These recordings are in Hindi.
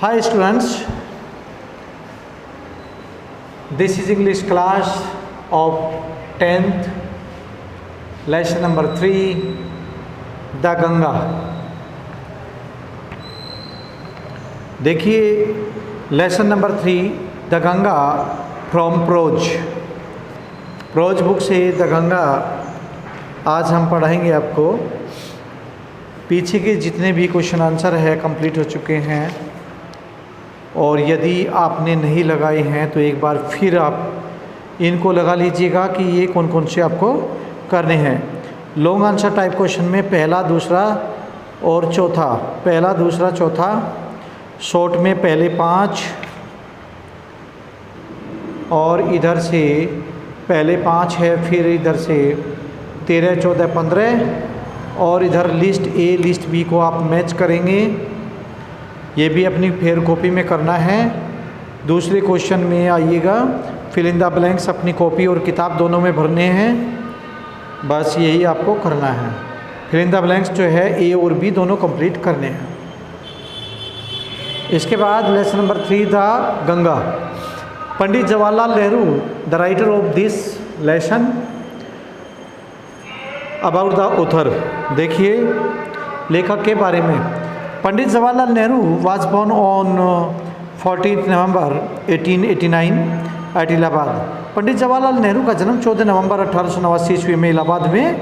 Hi students, this is English class of 10th, lesson number 3, The Ganga. देखिए lesson number 3, the Ganga from prose book से द गंगा आज हम पढ़ाएंगे आपको। पीछे के जितने भी क्वेश्चन आंसर है कंप्लीट हो चुके हैं, और यदि आपने नहीं लगाए हैं तो एक बार फिर आप इनको लगा लीजिएगा कि ये कौन कौन से आपको करने हैं। लॉन्ग आंसर टाइप क्वेश्चन में पहला, दूसरा और चौथा, पहला, दूसरा, चौथा, शॉर्ट में पहले 5 और इधर से पहले 5 है, फिर इधर से 13, 14, 15 और इधर लिस्ट ए लिस्ट बी को आप मैच करेंगे। ये भी अपनी फेयर कॉपी में करना है। दूसरे क्वेश्चन में आइएगा, फिल इन द ब्लैंक्स अपनी कॉपी और किताब दोनों में भरने हैं। बस यही आपको करना है। फिल इन द ब्लैंक्स जो है ए और बी दोनों कंप्लीट करने हैं। इसके बाद lesson number 3, the Ganga. Pandit Jawaharlal Nehru, the writer of this lesson, about the author. देखिए लेखक के बारे में। Pandit Jawaharlal Nehru was born on 14 November 1889 at Allahabad. Pandit Jawaharlal Nehru का जन्म 14 नवंबर 1889 ईस्वी में इलाहाबाद में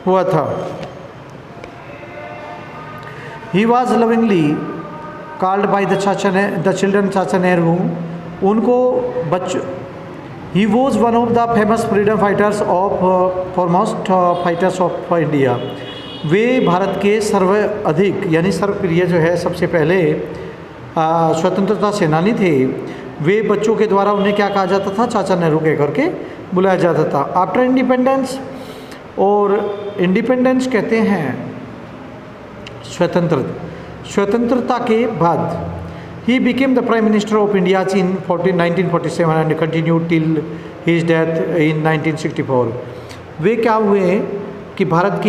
हुआ था। He was lovingly called by the children Chacha Nehru. उनको he was one of the famous freedom fighters of foremost fighters of India. वे भारत के सर्वाधिक यानी सर्वप्रिय जो है सबसे पहले स्वतंत्रता सेनानी थे। वे बच्चों के द्वारा उन्हें क्या कहा जाता था? चाचा नेहरू कह करके बुलाया जाता था। आफ्टर इंडिपेंडेंस, और इंडिपेंडेंस कहते हैं स्वतंत्रता के बाद, he became the prime minister of India in 1947 and continued till his death in 1964। वे क्या हुए कि भारत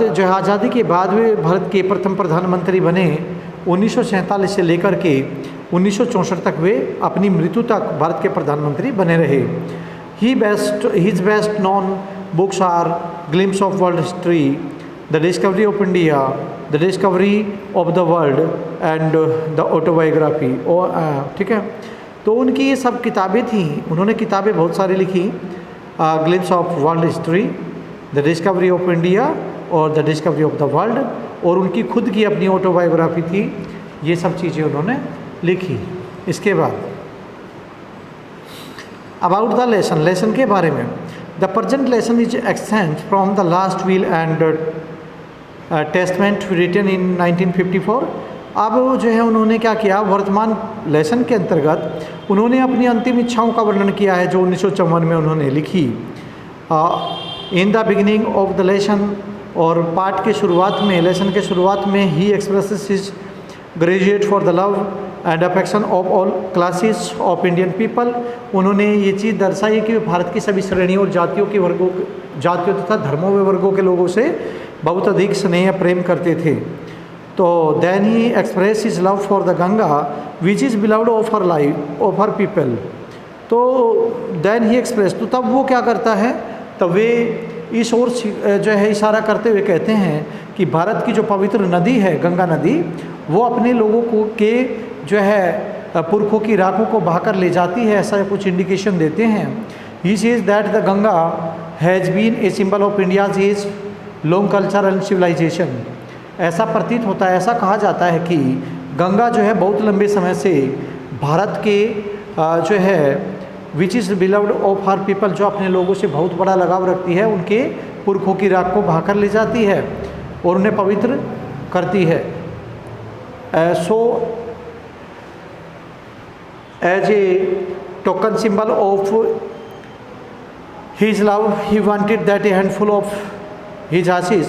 जो है आज़ादी के बाद वे भारत के प्रथम प्रधानमंत्री बने। 1947 से लेकर के 1964 तक वे अपनी मृत्यु तक भारत के प्रधानमंत्री बने रहे। His best non books are glimpses of world history, the discovery of India, the discovery of the world and the autobiography. ठीक है, तो उनकी ये सब किताबें थीं। उन्होंने किताबें बहुत सारी लिखी, glimpses of world history, the discovery of India और the discovery of the world, और उनकी खुद की अपनी ऑटोबायोग्राफी थी। ये सब चीज़ें उन्होंने लिखी। इसके बाद अबाउट द लेसन के बारे में। The present lesson is extend from the last will and testament written in 1954। अब जो है उन्होंने क्या किया, वर्तमान लेसन के अंतर्गत उन्होंने अपनी अंतिम इच्छाओं का वर्णन किया है जो 1954 में उन्होंने लिखी। In the beginning of the lesson, और पाठ के शुरुआत में, लेसन के शुरुआत में, ही expresses his graduate for the love and affection of all classes of Indian people. उन्होंने ये चीज़ दर्शाई कि वे भारत की सभी श्रेणियों और जातियों तथा धर्मों व वर्गों के लोगों से बहुत अधिक स्नेह प्रेम करते थे। तो then he express his love for the Ganga which is beloved of her life of her people. तो देन ही एक्सप्रेस, तो तब वो क्या करता है, तब वे इस ओर जो है इशारा करते हुए कहते हैं कि भारत की जो पवित्र नदी है गंगा नदी, वो अपने लोगों को के जो है पुरखों की राखों को बहाकर ले जाती है, ऐसा कुछ इंडिकेशन देते हैं। He says that the Ganga has been a symbol of India's is long culture and civilisation. ऐसा प्रतीत होता है, ऐसा कहा जाता है कि गंगा जो है बहुत लंबे समय से भारत के जो है विच is beloved of her people, जो अपने लोगों से बहुत बड़ा लगाव रखती है, उनके पुरखों की राख को बहाकर ले जाती है और उन्हें पवित्र करती है। So as a token symbol of his love he wanted that a handful of his ashes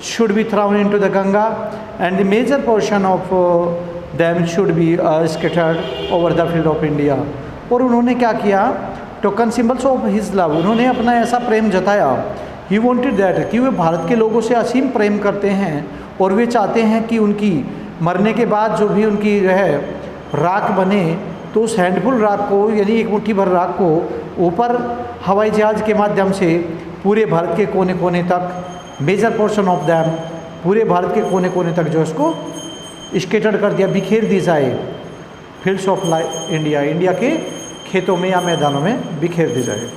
should be thrown into the Ganga and the major portion of them should be scattered over the field of India। और उन्होंने क्या किया, token symbols of his love, उन्होंने अपना ऐसा प्रेम जताया। ही वांटेड दैट, कि वे भारत के लोगों से असीम प्रेम करते हैं और वे चाहते हैं कि उनकी मरने के बाद जो भी उनकी जो है राख बने, तो उस हैंडफुल राख को यानी एक मुट्ठी भर राख को ऊपर हवाई जहाज़ के माध्यम से पूरे भारत के कोने कोने तक, मेजर पोर्शन ऑफ दैम पूरे भारत के कोने कोने तक जो उसको स्केटर कर दिया, बिखेर दी जाए। फील्ड्स ऑफ इंडिया, इंडिया के खेतों में या मैदानों में बिखेर दी जाए,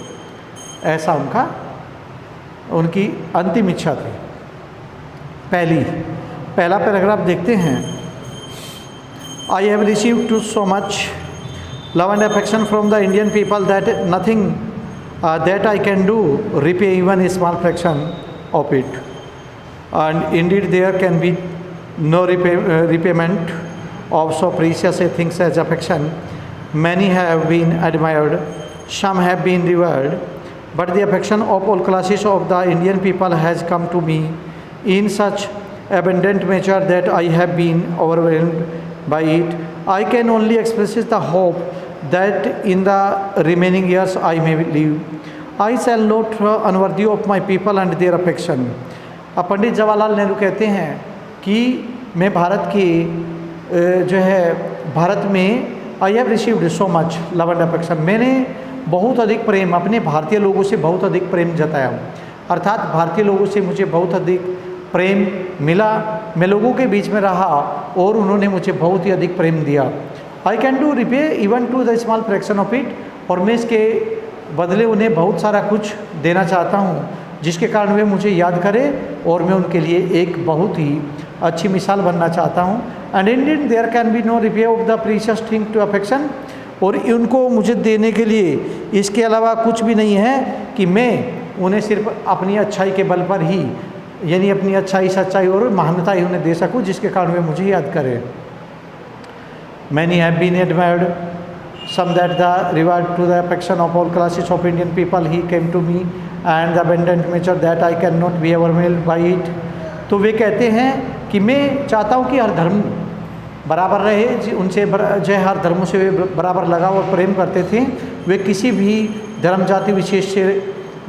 ऐसा उनकी अंतिम इच्छा थी। पहला पैराग्राफ देखते हैं। I have received to so much love and affection from the Indian people that nothing that I can do repay even a small fraction of it. And indeed there can be no repayment of so precious a thing as affection. Many have been admired, some have been revered, but the affection of all classes of the Indian people has come to me in such abundant measure that I have been overwhelmed by it. I can only express the hope that in the remaining years I may live. I shall not unworthy of my people and their affection. अब पंडित जवाहरलाल नेहरू कहते हैं कि मैं भारत की जो है भारत में आई have received so much love and affection, मैंने बहुत अधिक प्रेम, अपने भारतीय लोगों से बहुत अधिक प्रेम जताया, अर्थात भारतीय लोगों से मुझे बहुत अधिक प्रेम मिला। मैं लोगों के बीच में रहा और उन्होंने मुझे बहुत ही अधिक प्रेम दिया। I can do repay even to the small fraction of it, और मैं इसके बदले उन्हें बहुत सारा कुछ देना चाहता हूँ जिसके कारण वे मुझे याद करें और मैं उनके लिए एक बहुत ही अच्छी मिसाल बनना चाहता हूँ। And Indian there can be no repay of the precious thing to affection, और उनको मुझे देने के लिए इसके अलावा कुछ भी नहीं है कि मैं उन्हें सिर्फ अपनी अच्छाई के बल पर ही, यानी अपनी अच्छाई, सच्चाई और महानता ही उन्हें दे सकूँ जिसके कारण वे मुझे याद करें। Many have been admired, some that the reward to the affection of all classes of Indian people he came to me and the abundant measure that I cannot be overwhelmed by it. तो वे कहते हैं कि मैं चाहता हूँ कि हर धर्म बराबर रहे, उनसे जो है हर धर्मों से वे बराबर लगाव और प्रेम करते थे। वे किसी भी धर्म जाति विशेष से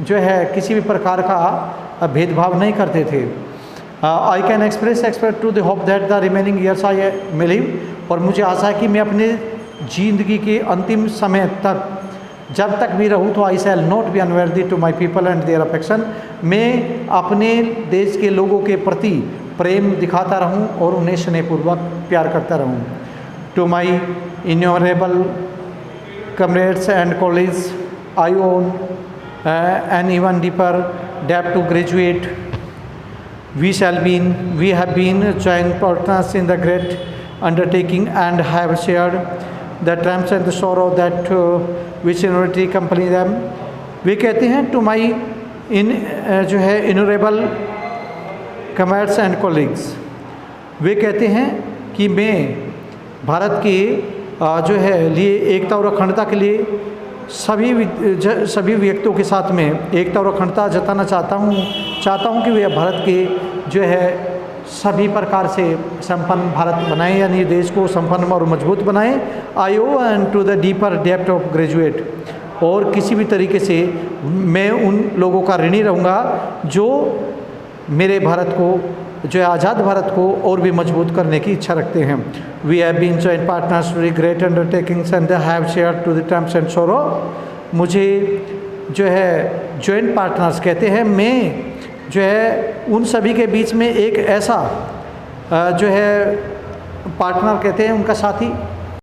जो है किसी भी प्रकार का भेदभाव नहीं करते थे। I can express to the hope that the remaining years I may live, और मुझे आशा है कि मैं अपने ज़िंदगी के अंतिम समय तक जब तक भी रहूँ तो I shall not be unworthy to my people and their affection, मैं अपने देश के लोगों के प्रति प्रेम दिखाता रहूँ और उन्हें स्नेहपूर्वक प्यार करता रहूँ। To my innumerable comrades and college I own an even deeper depth to graduate, we have been joint partners in the great undertaking and have shared the triumphs and the sorrow that which inevitably accompany them. वे कहते हैं टू माई जो है इनरेबल कमर्स एंड कोलिग्स, वे कहते हैं कि मैं भारत के जो है लिए एकता और अखंडता के लिए सभी व्यक्तियों के साथ में एकता और अखंडता जताना चाहता हूँ कि वे भारत के जो है सभी प्रकार से संपन्न भारत बनाएं, यानी देश को संपन्न और मजबूत बनाएं। I owe and to the deeper depth of graduate, और किसी भी तरीके से मैं उन लोगों का ऋणी रहूँगा जो मेरे भारत को, जो है आज़ाद भारत को और भी मजबूत करने की इच्छा रखते हैं। We have been joint partners to the great undertakings and have share to the terms and sorrow. मुझे जो है जॉइंट पार्टनर्स कहते हैं, मैं जो है उन सभी के बीच में एक ऐसा जो है पार्टनर कहते हैं, उनका साथी